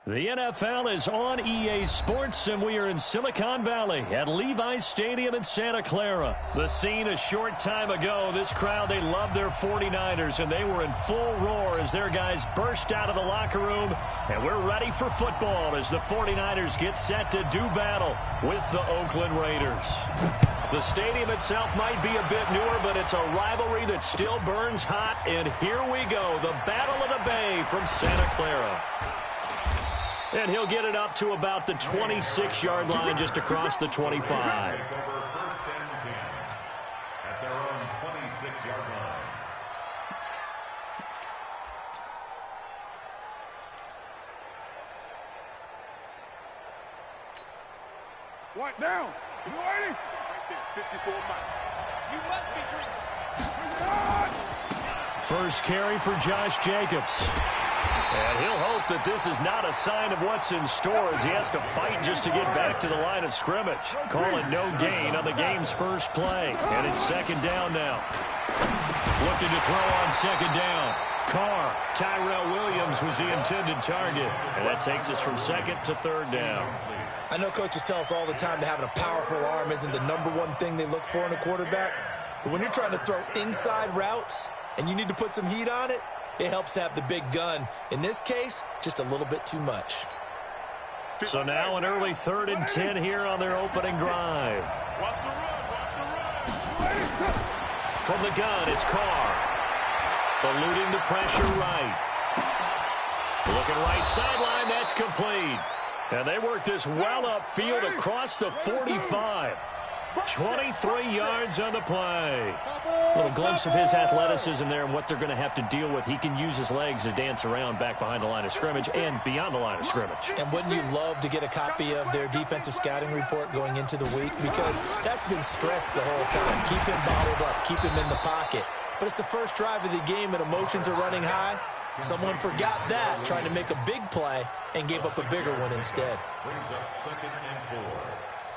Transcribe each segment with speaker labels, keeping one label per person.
Speaker 1: The NFL is on EA Sports, and we are in Silicon Valley at Levi's Stadium in Santa Clara. The scene a short time ago, this crowd, they love their 49ers, and they were in full roar as their guys burst out of the locker room. And we're ready for football as the 49ers get set to do battle with the Oakland Raiders. The stadium itself might be a bit newer, but it's a rivalry that still burns hot. And here we go, the Battle of the Bay from Santa Clara. And he'll get it up to about the 26-yard line, just across the 25.
Speaker 2: First and 10 at their own 26-yard line.
Speaker 3: What now? You ready? 54 miles. You must be drinking.
Speaker 1: First carry for Josh Jacobs. And he'll hope that this is not a sign of what's in store as he has to fight just to get back to the line of scrimmage. Calling no gain on the game's first play. And it's second down now. Looking to throw on second down. Carr. Tyrell Williams was the intended target. And that takes us from second to third down.
Speaker 4: I know coaches tell us all the time that having a powerful arm isn't the number one thing they look for in a quarterback. But when you're trying to throw inside routes and you need to put some heat on it, it helps have the big gun. In this case, just a little bit too much.
Speaker 1: So now an early 3rd and 10 here on their opening drive.
Speaker 3: Watch the run. Watch the run.
Speaker 1: From the gun, it's Carr. Eluding the pressure right. Looking right sideline, that's complete. And they work this well upfield across the 45. 23 yards on the play. A little glimpse of his athleticism there and what they're going to have to deal with. He can use his legs to dance around back behind the line of scrimmage and beyond the line of scrimmage.
Speaker 4: And wouldn't you love to get a copy of their defensive scouting report going into the week? Because that's been stressed the whole time. Keep him bottled up. Keep him in the pocket. But it's the first drive of the game and emotions are running high. Someone forgot that, trying to make a big play, and gave up a bigger one instead.
Speaker 2: Brings up 2nd and 4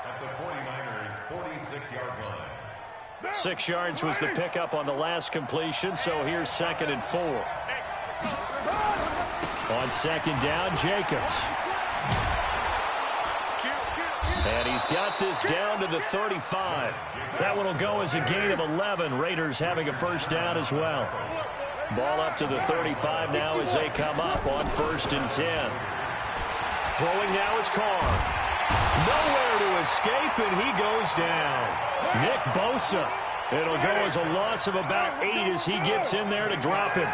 Speaker 2: at the 49ers' 46-yard line.
Speaker 1: 6 yards was the pickup on the last completion, so here's 2nd and 4. On second down, Jacobs. And he's got this down to the 35. That one will go as a gain of 11. Raiders having a first down as well. Ball up to the 35 now as they come up on 1st and 10. Throwing now is Carr. Nowhere to escape, and he goes down. Nick Bosa. It'll go as a loss of about 8 as he gets in there to drop him.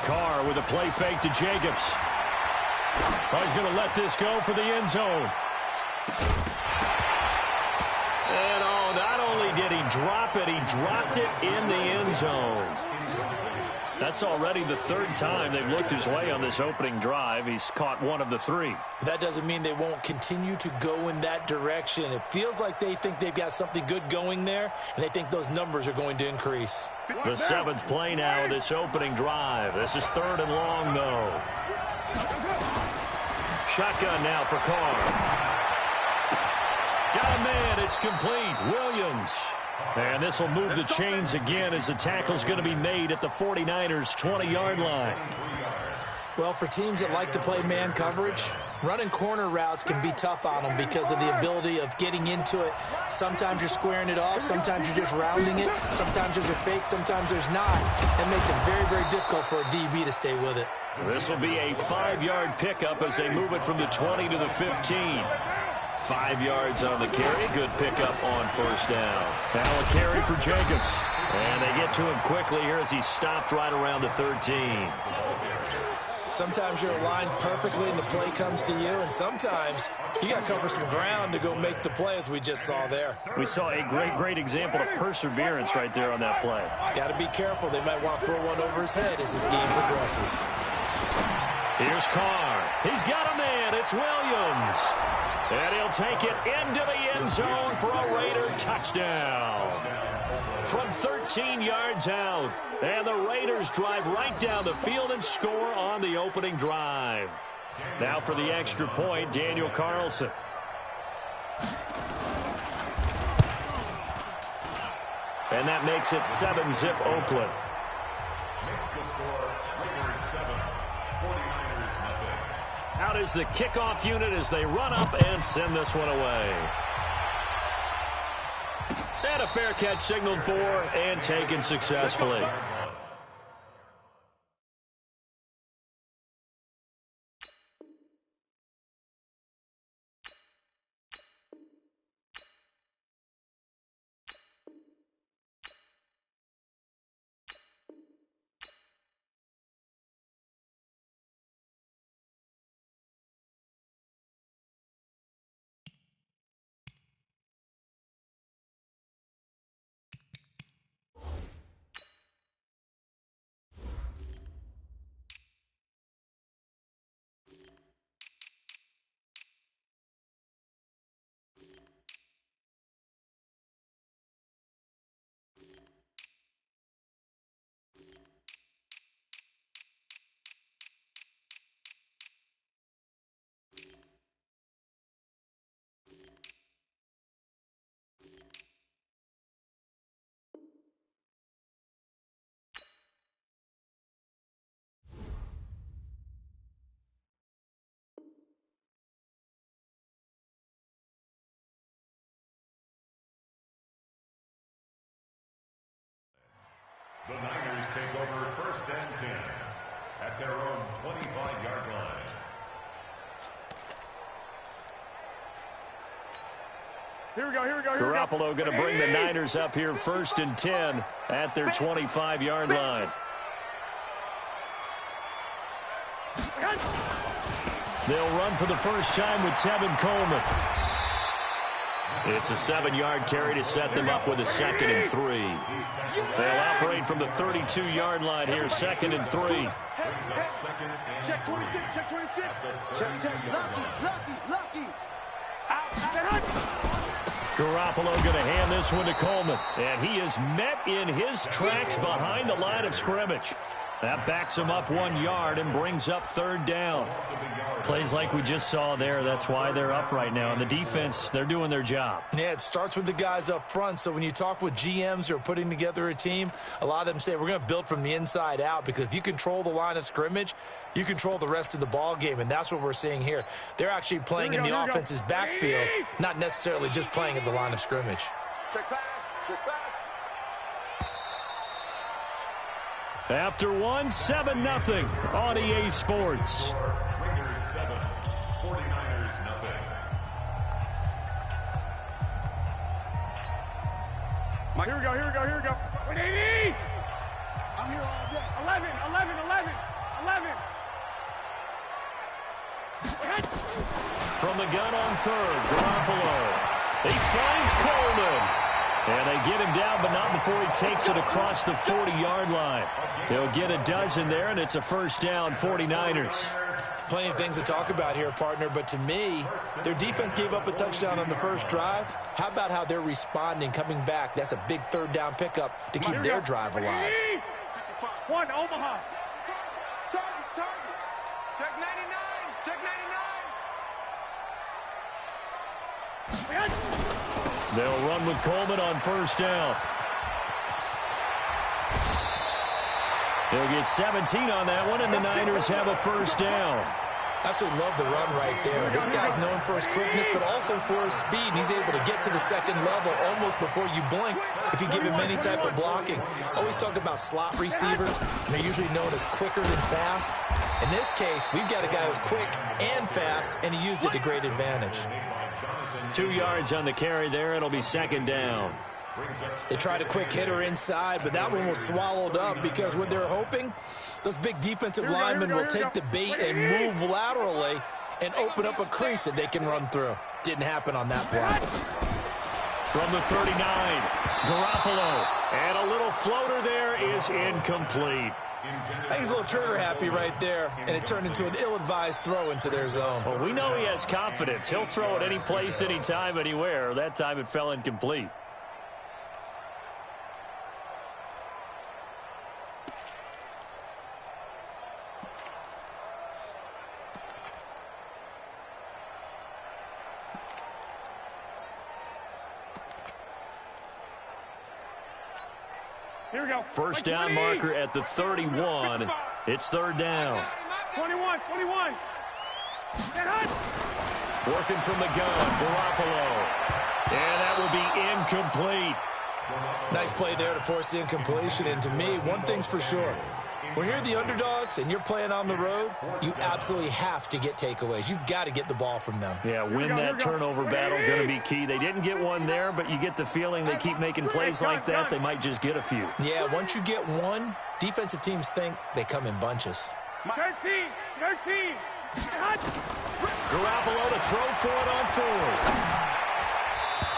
Speaker 1: Carr with a play fake to Jacobs. Oh, he's going to let this go for the end zone. And oh, not only did he drop it, he dropped it in the end zone. That's already the 3rd time they've looked his way on this opening drive. He's caught 1 of the 3.
Speaker 4: But that doesn't mean they won't continue to go in that direction. It feels like they think they've got something good going there, and they think those numbers are going to increase.
Speaker 1: The 7th play now of this opening drive. This is 3rd and long, though. Shotgun now for Carr. Got a man. It's complete. Williams. And this will move the chains again as the tackle's going to be made at the 49ers' 20-yard line.
Speaker 4: Well, for teams that like to play man coverage, running corner routes can be tough on them because of the ability of getting into it. Sometimes you're squaring it off. Sometimes you're just rounding it. Sometimes there's a fake. Sometimes there's not. That makes it very, very difficult for a DB to stay with it.
Speaker 1: This will be a 5-yard pickup as they move it from the 20 to the 15. 5 yards on the carry. Good pickup on 1st down. Now a carry for Jacobs. And they get to him quickly here as he stopped right around the 13.
Speaker 4: Sometimes you're aligned perfectly and the play comes to you, and sometimes you got to cover some ground to go make the play, as we just saw there.
Speaker 1: We saw a great example of perseverance right there on that play.
Speaker 4: Got to be careful. They might want to throw one over his head as this game progresses.
Speaker 1: Here's Carr. He's got a man. It's Williams. And he'll take it into the end zone for a Raider touchdown. From 13 yards out. And the Raiders drive right down the field and score on the opening drive. Now for the extra point, Daniel Carlson. And that makes it 7-zip Oakland.
Speaker 2: Makes the score Raiders 7, 49ers nothing.
Speaker 1: Out is the kickoff unit as they run up and send this one away. And a fair catch signaled for and taken successfully.
Speaker 2: The Niners take over 1st and 10 at their own 25-yard line.
Speaker 3: Here we go.
Speaker 1: Garoppolo going to bring the Niners up here 1st and 10 at their 25-yard line. They'll run for the first time with Tevin Coleman. It's a 7-yard carry to set them up with a 2nd and 3. They'll operate from the 32-yard line here, 2nd and 3.
Speaker 3: Check 26, check 26. Check, lucky.
Speaker 1: Garoppolo going to hand this one to Coleman. And he is met in his tracks behind the line of scrimmage. That backs him up 1 yard and brings up 3rd down. Plays like we just saw there. That's why they're up right now. And the defense, they're doing their job.
Speaker 4: Yeah, it starts with the guys up front. So when you talk with GMs who are putting together a team, a lot of them say we're going to build from the inside out, because if you control the line of scrimmage, you control the rest of the ball game, and that's what we're seeing here. They're actually playing in the offense's backfield, not necessarily just playing at the line of scrimmage.
Speaker 3: Check pass.
Speaker 1: After 7-0 on EA Sports.
Speaker 2: Raiders 7, 49ers nothing.
Speaker 3: Here we go. 180. I'm here all day. 11.
Speaker 1: From the gun on 3rd, Garoppolo. He finds Coleman. And they get him down, but not before he takes it across the 40-yard line. They'll get a dozen there, and it's a 1st down, 49ers.
Speaker 4: Plenty of things to talk about here, partner, but to me, their defense gave up a touchdown on the first drive. How about how they're responding, coming back? That's a big 3rd down pickup to keep their drive alive.
Speaker 3: 1, Omaha. Target. Check 99.
Speaker 1: They'll run with Coleman on 1st down. They'll get 17 on that one, and the Niners have a 1st down.
Speaker 4: Absolutely love the run right there. This guy's known for his quickness, but also for his speed. He's able to get to the 2nd level almost before you blink if you give him any type of blocking. Always talk about slot receivers, and they're usually known as quicker than fast. In this case, we've got a guy who's quick and fast, and he used it to great advantage.
Speaker 1: 2 yards on the carry there. It'll be 2nd down.
Speaker 4: They tried a quick hitter inside, but that one was swallowed up because what they're hoping, those big defensive linemen will take the bait and move laterally and open up a crease that they can run through. Didn't happen on that play.
Speaker 1: From the 39, Garoppolo. And a little floater there is incomplete.
Speaker 4: I think he's a little trigger happy right there, and it turned into an ill-advised throw into their zone.
Speaker 1: Well, we know he has confidence. He'll throw it any place, anytime, anywhere. That time it fell incomplete.
Speaker 3: Here we go.
Speaker 1: 1st down marker at the 31. It's 3rd down.
Speaker 3: 21. 21, 21. Get hot.
Speaker 1: Working from the gun, Garoppolo. And that will be incomplete.
Speaker 4: Nice play there to force the incompletion. And to me, one thing's for sure. When you're the underdogs and you're playing on the road, you absolutely have to get takeaways. You've got to get the ball from them.
Speaker 1: Yeah, win that turnover battle, going to be key. They didn't get one there, but you get the feeling they keep making plays like that, they might just get a few.
Speaker 4: Yeah, once you get one, defensive teams think they come in bunches.
Speaker 3: 13.
Speaker 1: Garoppolo to throw for it on fourth.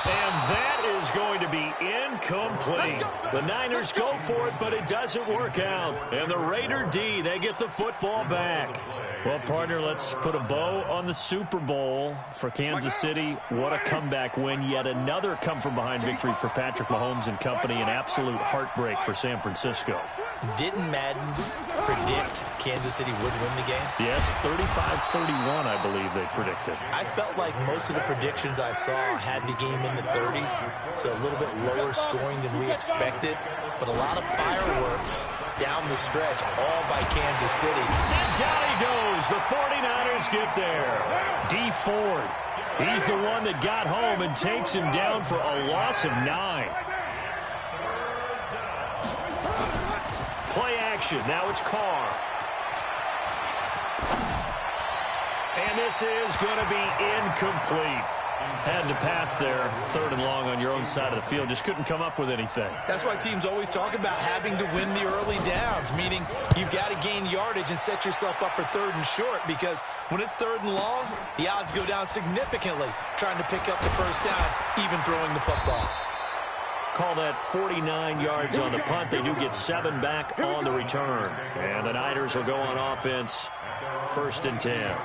Speaker 1: And that is going to be incomplete. The Niners go for it, but it doesn't work out. And the Raider D, they get the football back. Well, partner, let's put a bow on the Super Bowl for Kansas City. What a comeback win. Yet another come-from-behind victory for Patrick Mahomes and company. An absolute heartbreak for San Francisco.
Speaker 4: Didn't Madden predict Kansas City would win the game?
Speaker 1: Yes, 35-31, I believe they predicted.
Speaker 4: I felt like most of the predictions I saw had the game in the 30s, so a little bit lower scoring than we expected, but a lot of fireworks down the stretch, all by Kansas City.
Speaker 1: And down he goes. The 49ers get there. D Ford, he's the one that got home and takes him down for a loss of 9. Play action. Now it's Carr. And this is going to be incomplete. Had to pass there, 3rd and long on your own side of the field. Just couldn't come up with anything.
Speaker 4: That's why teams always talk about having to win the early downs, meaning you've got to gain yardage and set yourself up for 3rd and short, because when it's 3rd and long, the odds go down significantly trying to pick up the first down, even throwing the football.
Speaker 1: Call that 49 yards on the punt. They do get 7 back on the return. And the Niners will go on offense, 1st and 10.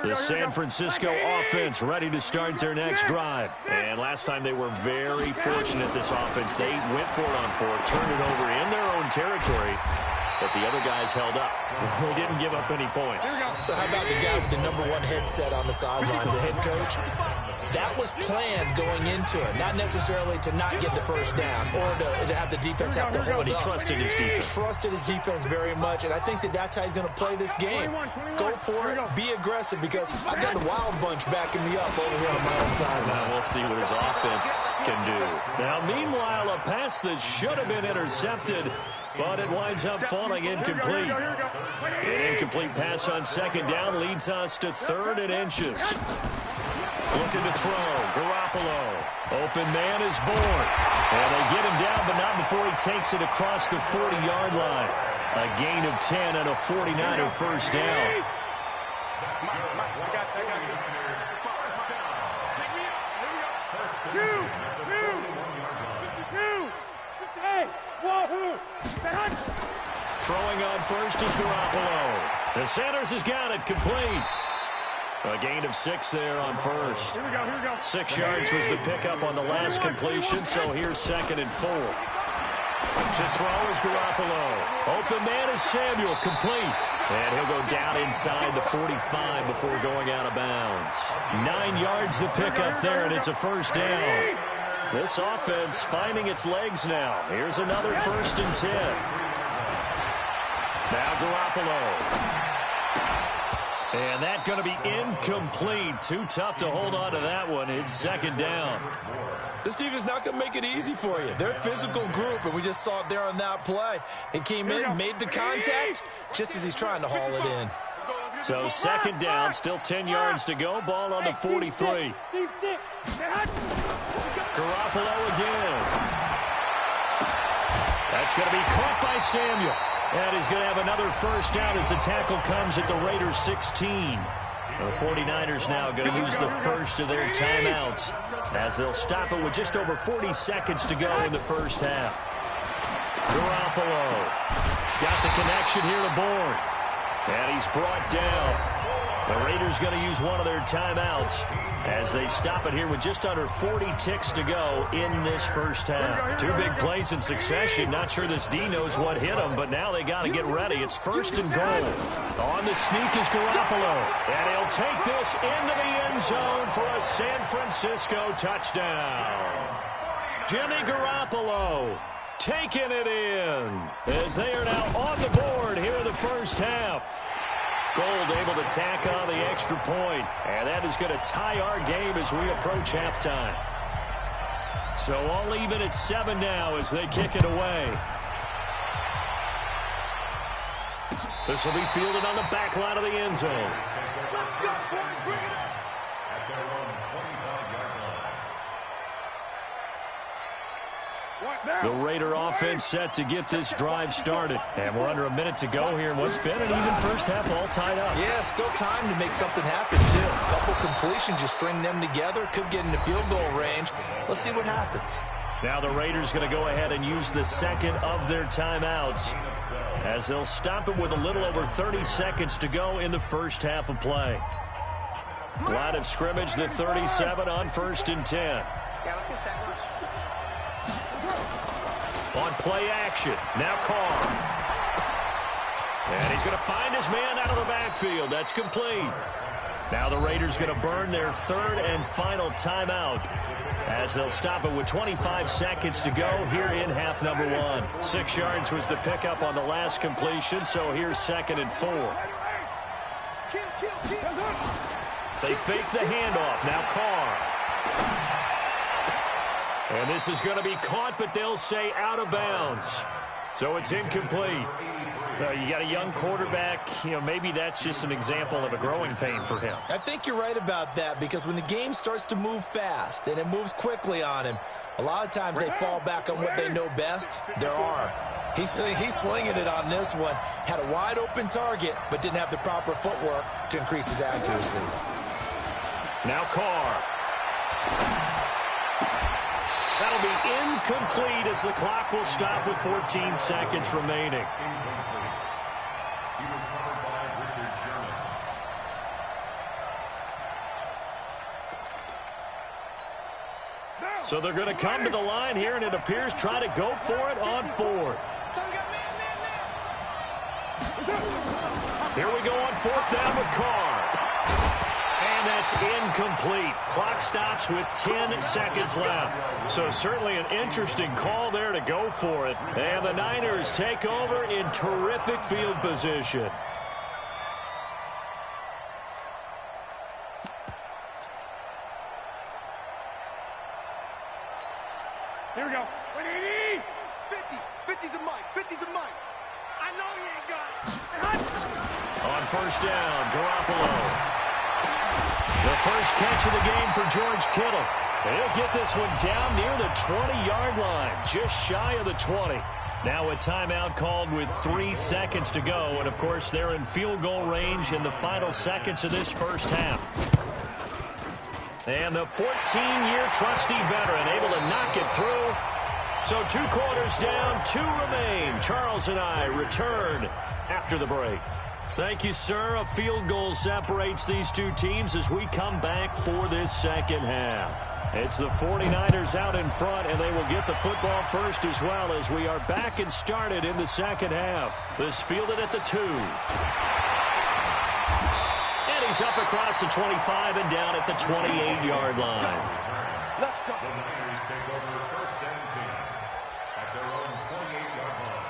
Speaker 1: The San Francisco offense ready to start their next drive. And last time they were very fortunate, this offense. They went for it on 4, turned it over in their own territory, but the other guys held up. They didn't give up any points.
Speaker 4: So how about the guy with the #1 headset on the sidelines, the head coach? That was planned going into it, not necessarily to not get the first down or to have the defense have to hold
Speaker 1: But he
Speaker 4: up.
Speaker 1: trusted his defense.
Speaker 4: Trusted his defense very much, and I think that's how he's going to play this game. Go for it, be aggressive, because I've got the wild bunch backing me up over here on my own side.
Speaker 1: Now we'll see what his offense can do. Now, meanwhile, a pass that should have been intercepted, but it winds up falling incomplete. An incomplete pass on 2nd down leads us to 3rd and inches. Looking to throw. Garoppolo. Open man is born. And they get him down, but not before he takes it across the 40-yard line. A gain of 10 and a 49er first down. Throwing on first is Garoppolo. The Sanders has got it complete. A gain of 6 there on first. 6 yards was the pickup on the last completion, so here's 2nd and 4. To throw is Garoppolo. Open man is Samuel, complete. And he'll go down inside the 45 before going out of bounds. 9 yards the pickup there, and it's a first down. This offense finding its legs now. Here's another 1st and 10. Now Garoppolo. And that's going to be incomplete. Too tough to hold on to that one. It's 2nd down.
Speaker 4: This team is not going to make it easy for you. They're a physical group, and we just saw it there on that play. He came in, made the contact, just as he's trying to haul it in.
Speaker 1: So 2nd down, still 10 yards to go. Ball on the 43. Garoppolo again. That's going to be caught by Samuel. And he's going to have another first down as the tackle comes at the Raiders' 16. The 49ers now going to use the first of their timeouts as they'll stop it with just over 40 seconds to go in the first half. Garoppolo got the connection here to Bourne. And he's brought down. The Raiders going to use one of their timeouts as they stop it here with just under 40 ticks to go in this first half. Two big plays in succession. Not sure this D knows what hit them, but now they got to get ready. It's first and goal. On the sneak is Garoppolo, and he'll take this into the end zone for a San Francisco touchdown. Jimmy Garoppolo taking it in as they are now on the board here in the first half. Gold able to tack on the extra point, and that is going to tie our game as we approach halftime. So all even at 7 now as they kick it away. This will be fielded on the back line of the end zone.
Speaker 3: Let's go, bring it up.
Speaker 2: At their own 25-yard line.
Speaker 1: The Raider offense set to get this drive started. And we're under a minute to go here in what's been an even first half, all tied up.
Speaker 4: Yeah, still time to make something happen, too. A couple completions, just string them together. Could get into field goal range. Let's see what happens.
Speaker 1: Now the Raiders going to go ahead and use the second of their timeouts as they'll stop it with a little over 30 seconds to go in the first half of play. Line of scrimmage, the 37 on 1st and 10.
Speaker 3: Yeah, let's get set.
Speaker 1: On play action, now Carr. And he's going to find his man out of the backfield. That's complete. Now the Raiders going to burn their third and final timeout as they'll stop it with 25 seconds to go here in half number 1. 6 yards was the pickup on the last completion, so here's 2nd and 4. They fake the handoff. Now Carr. And this is going to be caught, but they'll say out of bounds. So it's incomplete. You got a young quarterback. Maybe that's just an example of a growing pain for him.
Speaker 4: I think you're right about that, because when the game starts to move fast and it moves quickly on him, a lot of times they fall back on what they know best, their arm. He's slinging it on this one. Had a wide open target, but didn't have the proper footwork to increase his accuracy.
Speaker 1: Now Carr. That'll be incomplete as the clock will stop with 14 seconds remaining.
Speaker 2: He was covered by Richard Sherman.
Speaker 1: So they're going to come to the line here, and it appears try to go for it on 4th. Here we go on 4th down with Carr. And that's incomplete. Clock stops with 10 seconds left. So certainly an interesting call there to go for it. And the Niners take over in terrific field position.
Speaker 3: Here we go. 180. 50 the mic. 50 the mic. I know he ain't got it.
Speaker 1: On 1st down, Garoppolo. The first catch of the game for George Kittle. And he'll get this one down near the 20-yard line, just shy of the 20. Now a timeout called with 3 seconds to go. And, of course, they're in field goal range in the final seconds of this first half. And the 14-year trusty veteran able to knock it through. So 2 quarters down, 2 remain. Charles and I return after the break. Thank you, sir. A field goal separates these two teams as we come back for this second half. It's the 49ers out in front, and they will get the football first as well as we are back and started in the second half. This fielded at the 2. And he's up across the 25 and down at the 28-yard line.
Speaker 3: Let's go.
Speaker 2: The Niners take over 1st and 10 at their own 28-yard line.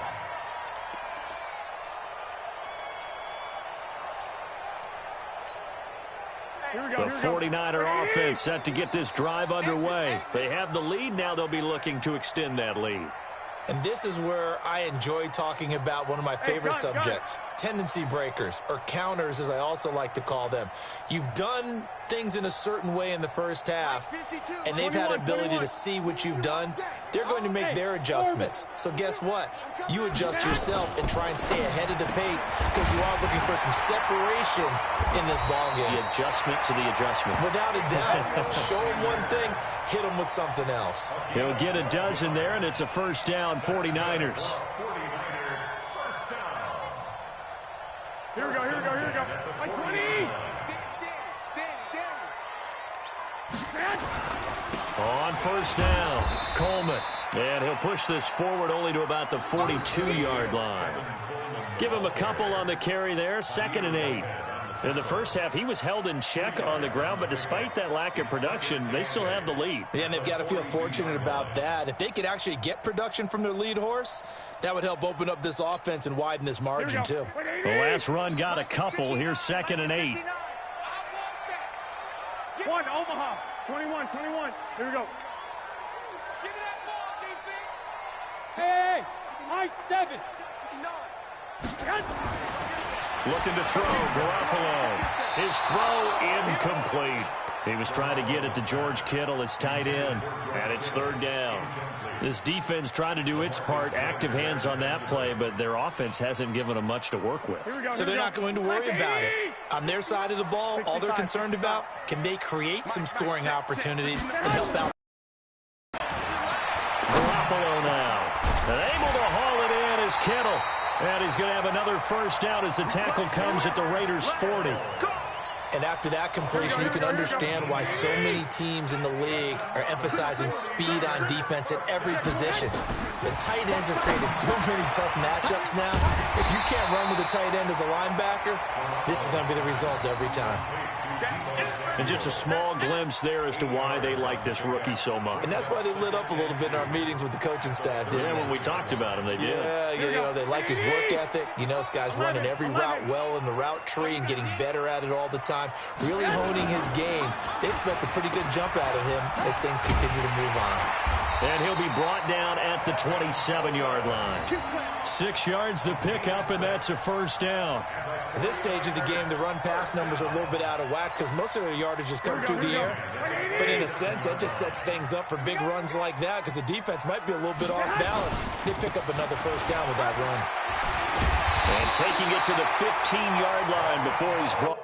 Speaker 1: The 49er offense set to get this drive underway. They have the lead. Now they'll be looking to extend that lead.
Speaker 4: And this is where I enjoy talking about one of my favorite subjects, tendency breakers, or counters as I also like to call them. You've done things in a certain way in the first half, and they've had ability to see what you've done. They're going to make their adjustments. So guess what? You adjust yourself and try and stay ahead of the pace because you are looking for some separation in this ballgame.
Speaker 1: The adjustment to the adjustment.
Speaker 4: Without a doubt. Show them one thing, hit them with something else.
Speaker 1: He'll get a dozen there, and it's a first down, 49ers.
Speaker 2: 49er first down.
Speaker 3: Here we go. Like 20.
Speaker 1: On first down, Coleman. And he'll push this forward only to about the 42-yard line. Give him a couple on the carry there, 2nd and 8. In the first half, he was held in check on the ground, but despite that lack of production, they still have the lead.
Speaker 4: Yeah, and they've got to feel fortunate about that. If they could actually get production from their lead horse, that would help open up this offense and widen this margin, too.
Speaker 1: The last run got a couple. Here's 2nd and 8.
Speaker 3: One, Omaha. 21. Here we go. Give me that ball, defense. Hey, I-7.
Speaker 1: Looking to throw, Garoppolo. His throw incomplete. He was trying to get it to George Kittle, his tight end, and it's 3rd down. This defense trying to do its part, active hands on that play, but their offense hasn't given them much to work with.
Speaker 4: So they're not going to worry about it. On their side of the ball, all they're concerned about, can they create some scoring opportunities and help out?
Speaker 1: Garoppolo now. And able to haul it in is Kittle. And he's going to have another first down as the tackle comes at the Raiders' 40.
Speaker 4: And after that completion, you can understand why so many teams in the league are emphasizing speed on defense at every position. The tight ends have created so many tough matchups now. If you can't run with a tight end as a linebacker, this is going to be the result every time.
Speaker 1: And just a small glimpse there as to why they like this rookie so much.
Speaker 4: And that's why they lit up a little bit in our meetings with the coaching staff, didn't they?
Speaker 1: When we talked about him, they did.
Speaker 4: Yeah, you know, they like his work ethic. You know, this guy's running every route well in the route tree and getting better at it all the time, really honing his game. They expect a pretty good jump out of him as things continue to move on.
Speaker 1: And he'll be brought down at the 27-yard line. 6 yards the pickup, and that's a first down.
Speaker 4: At this stage of the game, the run-pass numbers are a little bit out of whack because most of their yardage has come through the air. But in a sense, that just sets things up for big runs like that because the defense might be a little bit off balance. They pick up another first down with that run.
Speaker 1: And taking it to the 15-yard line before he's brought.